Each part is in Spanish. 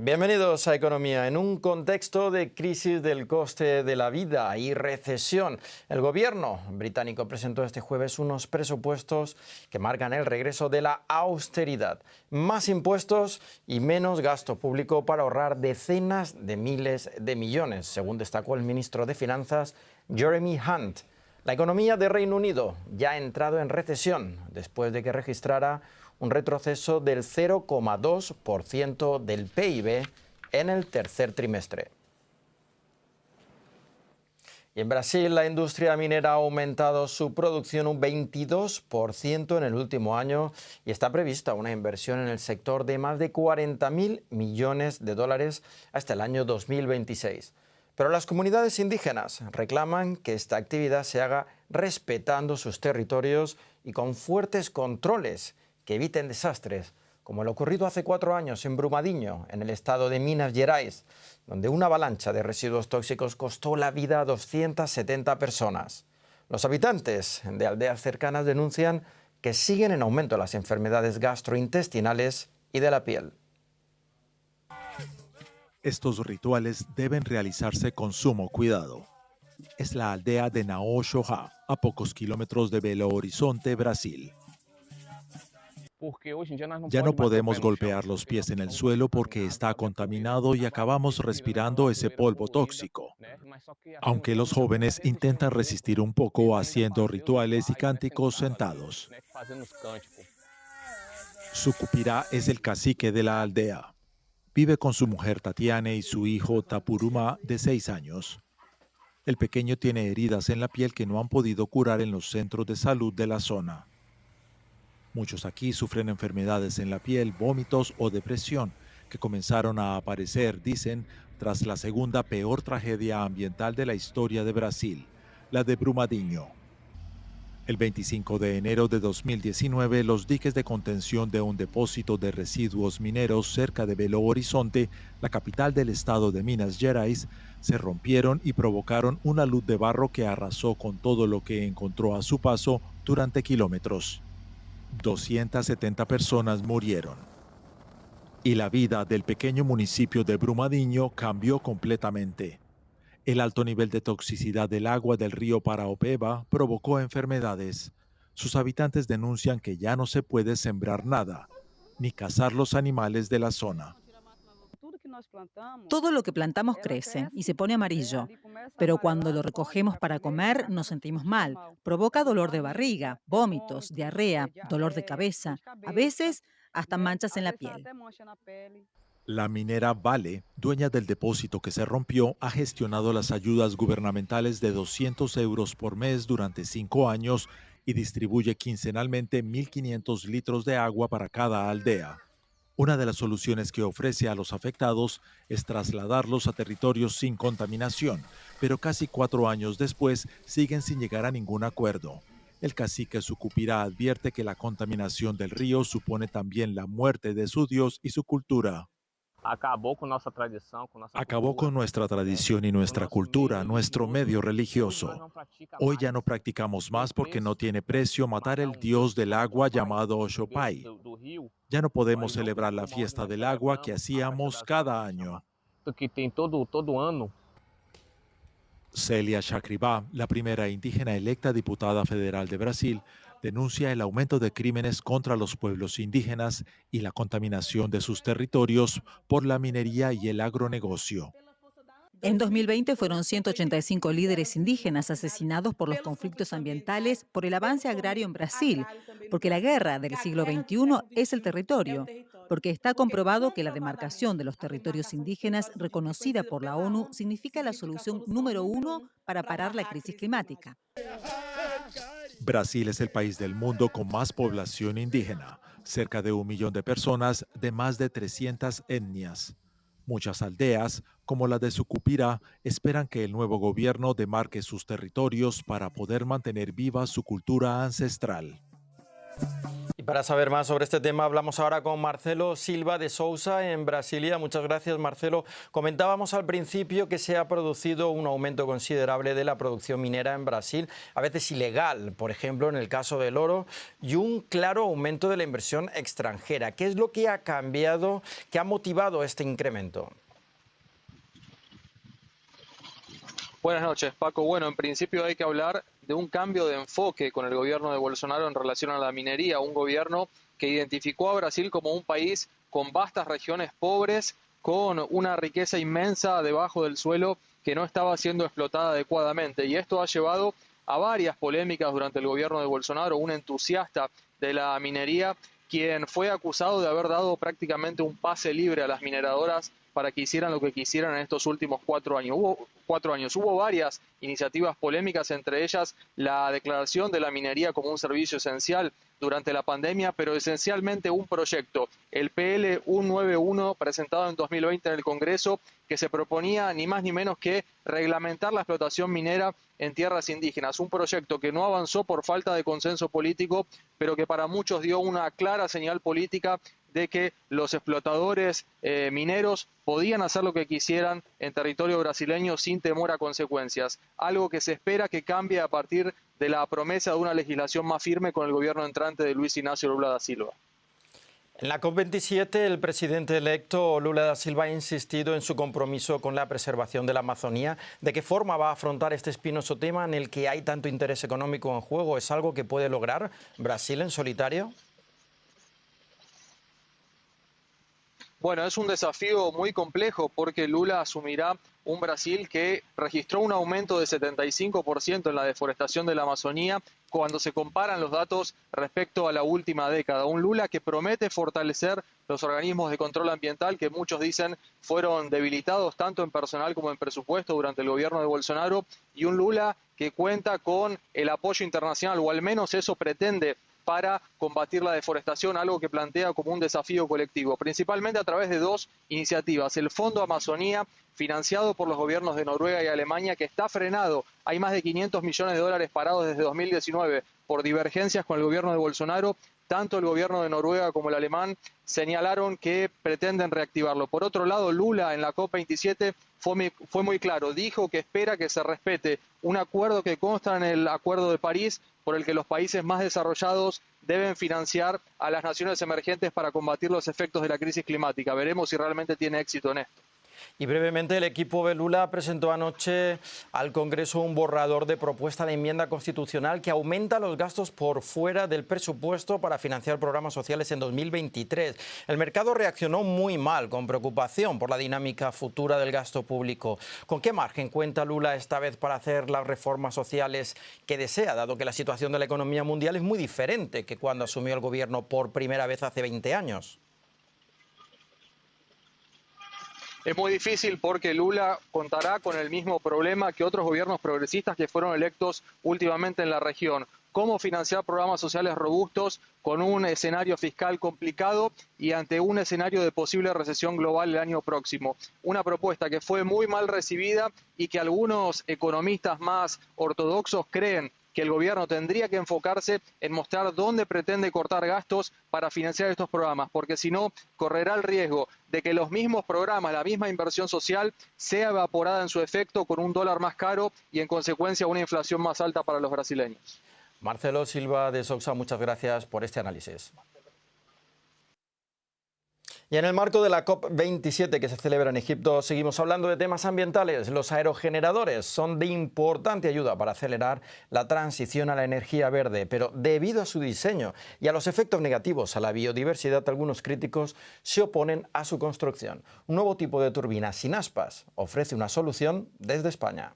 Bienvenidos a Economía. En un contexto de crisis del coste de la vida y recesión, el gobierno británico presentó este jueves unos presupuestos que marcan el regreso de la austeridad. Más impuestos y menos gasto público para ahorrar decenas de miles de millones, según destacó el ministro de Finanzas, Jeremy Hunt. La economía de Reino Unido ya ha entrado en recesión después de que registrara un retroceso del 0,2% del PIB en el tercer trimestre. Y en Brasil, la industria minera ha aumentado su producción un 22% en el último año y está prevista una inversión en el sector de más de 40.000 millones de dólares hasta el año 2026. Pero las comunidades indígenas reclaman que esta actividad se haga respetando sus territorios y con fuertes controles que eviten desastres, como lo ocurrido hace 4 años en Brumadinho, en el estado de Minas Gerais, donde una avalancha de residuos tóxicos costó la vida a 270 personas. Los habitantes de aldeas cercanas denuncian que siguen en aumento las enfermedades gastrointestinales y de la piel. Estos rituales deben realizarse con sumo cuidado. Es la aldea de Naoxoha, a pocos kilómetros de Belo Horizonte, Brasil. Ya no podemos golpear los pies en el suelo porque está contaminado y acabamos respirando ese polvo tóxico. Aunque los jóvenes intentan resistir un poco haciendo rituales y cánticos sentados. Sucupira es el cacique de la aldea. Vive con su mujer Tatiane y su hijo Tapuruma de 6 años. El pequeño tiene heridas en la piel que no han podido curar en los centros de salud de la zona. Muchos aquí sufren enfermedades en la piel, vómitos o depresión, que comenzaron a aparecer, dicen, tras la segunda peor tragedia ambiental de la historia de Brasil, la de Brumadinho. El 25 de enero de 2019, los diques de contención de un depósito de residuos mineros cerca de Belo Horizonte, la capital del estado de Minas Gerais, se rompieron y provocaron una luz de barro que arrasó con todo lo que encontró a su paso durante kilómetros. 270 personas murieron. Y la vida del pequeño municipio de Brumadinho cambió completamente. El alto nivel de toxicidad del agua del río Paraopeba provocó enfermedades. Sus habitantes denuncian que ya no se puede sembrar nada, ni cazar los animales de la zona. Todo lo que plantamos crece y se pone amarillo, pero cuando lo recogemos para comer nos sentimos mal. Provoca dolor de barriga, vómitos, diarrea, dolor de cabeza, a veces hasta manchas en la piel. La minera Vale, dueña del depósito que se rompió, ha gestionado las ayudas gubernamentales de 200 euros por mes durante 5 años y distribuye quincenalmente 1.500 litros de agua para cada aldea. Una de las soluciones que ofrece a los afectados es trasladarlos a territorios sin contaminación, pero casi 4 años después siguen sin llegar a ningún acuerdo. El cacique Sucupira advierte que la contaminación del río supone también la muerte de su dios y su cultura. Acabó con nuestra tradición y nuestra cultura, nuestro medio religioso. Hoy ya no practicamos más porque no tiene precio matar el dios del agua llamado Oxópai. Ya no podemos celebrar la fiesta del agua que hacíamos cada año. Célia Chacribá, la primera indígena electa diputada federal de Brasil, denuncia el aumento de crímenes contra los pueblos indígenas y la contaminación de sus territorios por la minería y el agronegocio. En 2020 fueron 185 líderes indígenas asesinados por los conflictos ambientales por el avance agrario en Brasil, porque la guerra del siglo XXI es el territorio, porque está comprobado que la demarcación de los territorios indígenas reconocida por la ONU significa la solución número 1 para parar la crisis climática. Brasil es el país del mundo con más población indígena, cerca de 1 millón de personas de más de 300 etnias. Muchas aldeas, como la de Sucupira, esperan que el nuevo gobierno demarque sus territorios para poder mantener viva su cultura ancestral. Y para saber más sobre este tema hablamos ahora con Marcelo Silva de Sousa en Brasilia. Muchas gracias, Marcelo. Comentábamos al principio que se ha producido un aumento considerable de la producción minera en Brasil, a veces ilegal, por ejemplo, en el caso del oro, y un claro aumento de la inversión extranjera. ¿Qué es lo que ha cambiado, qué ha motivado este incremento? Buenas noches, Paco. Bueno, en principio hay que hablar de un cambio de enfoque con el gobierno de Bolsonaro en relación a la minería, un gobierno que identificó a Brasil como un país con vastas regiones pobres, con una riqueza inmensa debajo del suelo que no estaba siendo explotada adecuadamente. Y esto ha llevado a varias polémicas durante el gobierno de Bolsonaro. Un entusiasta de la minería, quien fue acusado de haber dado prácticamente un pase libre a las mineradoras para que hicieran lo que quisieran en estos últimos 4 años. Hubo varias iniciativas polémicas, entre ellas la declaración de la minería como un servicio esencial durante la pandemia, pero esencialmente un proyecto, el PL 191, presentado en 2020 en el Congreso, que se proponía ni más ni menos que reglamentar la explotación minera en tierras indígenas. Un proyecto que no avanzó por falta de consenso político, pero que para muchos dio una clara señal política de que los explotadores mineros podían hacer lo que quisieran en territorio brasileño sin temor a consecuencias. Algo que se espera que cambie a partir de la promesa de una legislación más firme con el gobierno entrante de Luis Ignacio Lula da Silva. En la COP27, el presidente electo Lula da Silva ha insistido en su compromiso con la preservación de la Amazonía. ¿De qué forma va a afrontar este espinoso tema en el que hay tanto interés económico en juego? ¿Es algo que puede lograr Brasil en solitario? Bueno, es un desafío muy complejo porque Lula asumirá un Brasil que registró un aumento de 75% en la deforestación de la Amazonía cuando se comparan los datos respecto a la última década. Un Lula que promete fortalecer los organismos de control ambiental que muchos dicen fueron debilitados tanto en personal como en presupuesto durante el gobierno de Bolsonaro, y un Lula que cuenta con el apoyo internacional, o al menos eso pretende, para combatir la deforestación, algo que plantea como un desafío colectivo, principalmente a través de 2 iniciativas. El Fondo Amazonía, financiado por los gobiernos de Noruega y Alemania, que está frenado. Hay más de 500 millones de dólares parados desde 2019 por divergencias con el gobierno de Bolsonaro. Tanto el gobierno de Noruega como el alemán señalaron que pretenden reactivarlo. Por otro lado, Lula en la COP27 fue muy claro. Dijo que espera que se respete un acuerdo que consta en el Acuerdo de París, por el que los países más desarrollados deben financiar a las naciones emergentes para combatir los efectos de la crisis climática. Veremos si realmente tiene éxito en esto. Y brevemente, el equipo de Lula presentó anoche al Congreso un borrador de propuesta de enmienda constitucional que aumenta los gastos por fuera del presupuesto para financiar programas sociales en 2023. El mercado reaccionó muy mal, con preocupación por la dinámica futura del gasto público. ¿Con qué margen cuenta Lula esta vez para hacer las reformas sociales que desea, dado que la situación de la economía mundial es muy diferente que cuando asumió el gobierno por primera vez hace 20 años? Es muy difícil porque Lula contará con el mismo problema que otros gobiernos progresistas que fueron electos últimamente en la región. Cómo financiar programas sociales robustos con un escenario fiscal complicado y ante un escenario de posible recesión global el año próximo. Una propuesta que fue muy mal recibida y que algunos economistas más ortodoxos creen que el gobierno tendría que enfocarse en mostrar dónde pretende cortar gastos para financiar estos programas, porque si no, correrá el riesgo de que los mismos programas, la misma inversión social, sea evaporada en su efecto con un dólar más caro y en consecuencia una inflación más alta para los brasileños. Marcelo Silva de Sousa, muchas gracias por este análisis. Y en el marco de la COP27 que se celebra en Egipto, seguimos hablando de temas ambientales. Los aerogeneradores son de importante ayuda para acelerar la transición a la energía verde, pero debido a su diseño y a los efectos negativos a la biodiversidad, algunos críticos se oponen a su construcción. Un nuevo tipo de turbina sin aspas ofrece una solución desde España.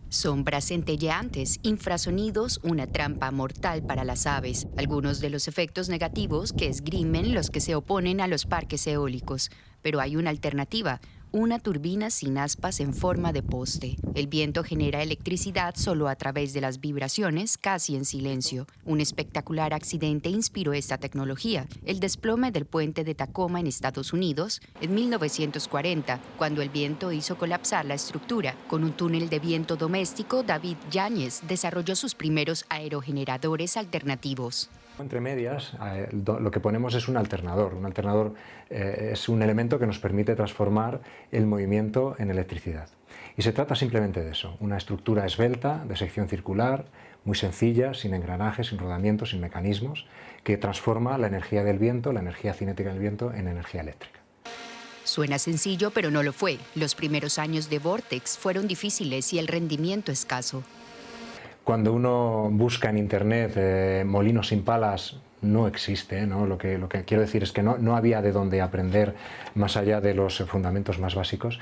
Sombras centelleantes, infrasonidos, una trampa mortal para las aves. Algunos de los efectos negativos que esgrimen los que se oponen a los parques eólicos. Pero hay una alternativa, una turbina sin aspas en forma de poste. El viento genera electricidad solo a través de las vibraciones, casi en silencio. Un espectacular accidente inspiró esta tecnología, el desplome del puente de Tacoma en Estados Unidos en 1940, cuando el viento hizo colapsar la estructura. Con un túnel de viento doméstico, David Yáñez desarrolló sus primeros aerogeneradores alternativos. Entre medias, lo que ponemos es un alternador. Un alternador es un elemento que nos permite transformar el movimiento en electricidad. Y se trata simplemente de eso, una estructura esbelta, de sección circular, muy sencilla, sin engranajes, sin rodamientos, sin mecanismos, que transforma la energía del viento, la energía cinética del viento, en energía eléctrica. Suena sencillo, pero no lo fue. Los primeros años de Vortex fueron difíciles y el rendimiento escaso. Cuando uno busca en internet molinos sin palas, no existe, ¿no? Lo que quiero decir es que no había de dónde aprender más allá de los fundamentos más básicos.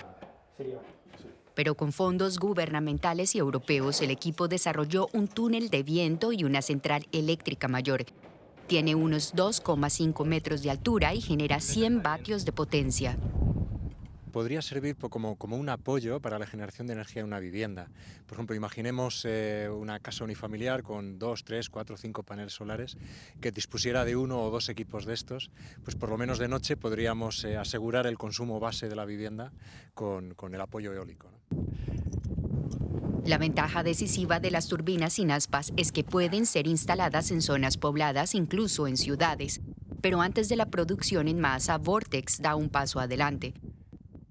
Pero con fondos gubernamentales y europeos, el equipo desarrolló un túnel de viento y una central eléctrica mayor. Tiene unos 2,5 metros de altura y genera 100 vatios de potencia. Podría servir como un apoyo para la generación de energía en una vivienda. Por ejemplo, imaginemos una casa unifamiliar con 2, 3, 4, 5 paneles solares que dispusiera de 1 o 2 equipos de estos, pues por lo menos de noche podríamos asegurar el consumo base de la vivienda con el apoyo eólico, ¿no? La ventaja decisiva de las turbinas sin aspas es que pueden ser instaladas en zonas pobladas, incluso en ciudades. Pero antes de la producción en masa, Vortex da un paso adelante.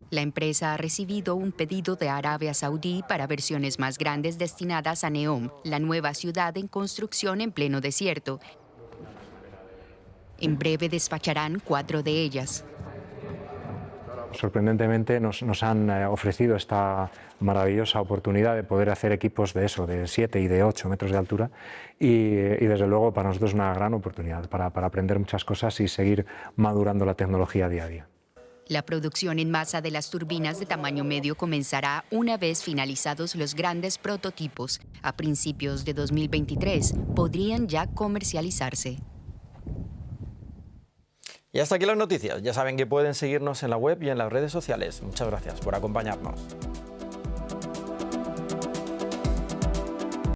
La empresa ha recibido un pedido de Arabia Saudí para versiones más grandes destinadas a Neom, la nueva ciudad en construcción en pleno desierto. En breve despacharán 4 de ellas. Sorprendentemente nos han ofrecido esta maravillosa oportunidad de poder hacer equipos de eso, de 7 y de 8 metros de altura y desde luego para nosotros es una gran oportunidad para aprender muchas cosas y seguir madurando la tecnología día a día. La producción en masa de las turbinas de tamaño medio comenzará una vez finalizados los grandes prototipos. A principios de 2023 podrían ya comercializarse. Y hasta aquí las noticias. Ya saben que pueden seguirnos en la web y en las redes sociales. Muchas gracias por acompañarnos.